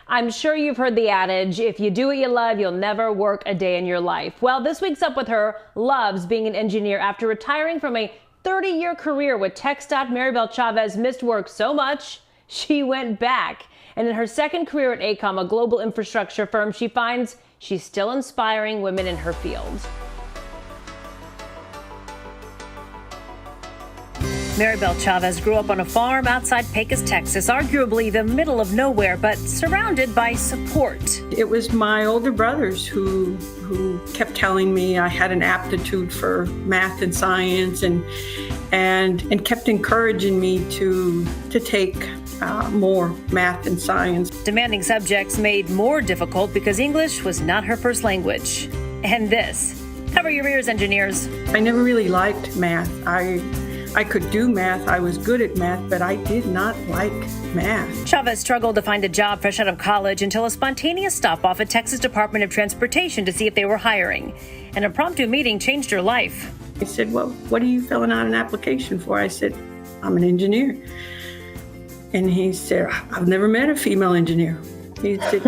I'm sure you've heard the adage, if you do what you love, you'll never work a day in your life. Well, this week's Up With Her loves being an engineer after retiring from a 30-year career with TxDOT Maribel Chavez missed work so much, she went back. And in her second career at AECOM, a global infrastructure firm, she finds she's still inspiring women in her field. Maribel Chavez grew up on a farm outside Pecos, Texas, arguably the middle of nowhere, but surrounded by support. It was my older brothers who kept telling me I had an aptitude for math and science and kept encouraging me to take more math and science. Demanding subjects made more difficult because English was not her first language. And this. Cover your ears, engineers. I never really liked math. I could do math, I was good at math, but I did not like math. Chavez struggled to find a job fresh out of college until a spontaneous stop off at Texas Department of Transportation to see if they were hiring. An impromptu meeting changed her life. He said, well, what are you filling out an application for? I said, I'm an engineer. And he said, I've never met a female engineer. He said,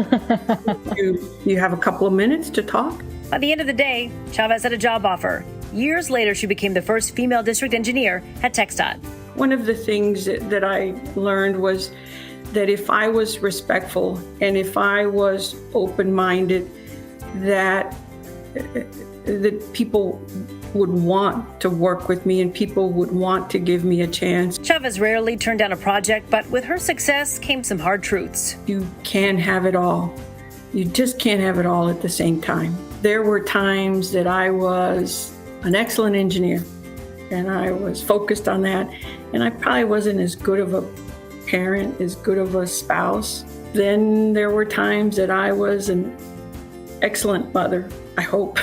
you have a couple of minutes to talk? By the end of the day, Chavez had a job offer. Years later, she became the first female district engineer at TxDOT. One of the things that I learned was that if I was respectful and if I was open-minded, that people would want to work with me and people would want to give me a chance. Chavez rarely turned down a project, but with her success came some hard truths. You can't have it all. You just can't have it all at the same time. There were times that I was an excellent engineer, and I was focused on that, and I probably wasn't as good of a parent, as good of a spouse. Then there were times that I was an excellent mother, I hope,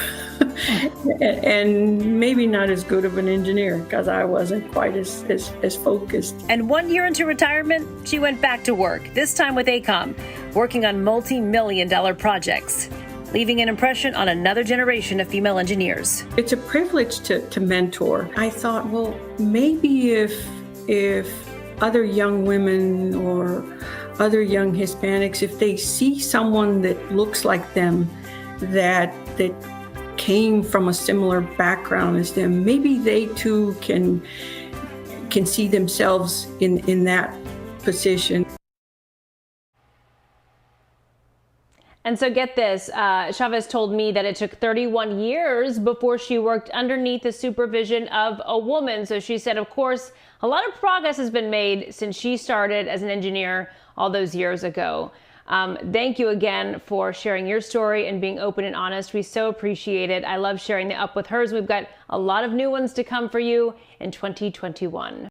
and maybe not as good of an engineer because I wasn't quite as focused. And 1 year into retirement, she went back to work, this time with AECOM, working on multi-million-dollar projects, leaving an impression on another generation of female engineers. It's a privilege to mentor. I thought, well, maybe if other young women or other young Hispanics, if they see someone that looks like them, that came from a similar background as them, maybe they too can see themselves in that position. And so get this, Chavez told me that it took 31 years before she worked underneath the supervision of a woman. So she said, of course, a lot of progress has been made since she started as an engineer all those years ago. Thank you again for sharing your story and being open and honest. We so appreciate it. I love sharing the Up With Hers. We've got a lot of new ones to come for you in 2021.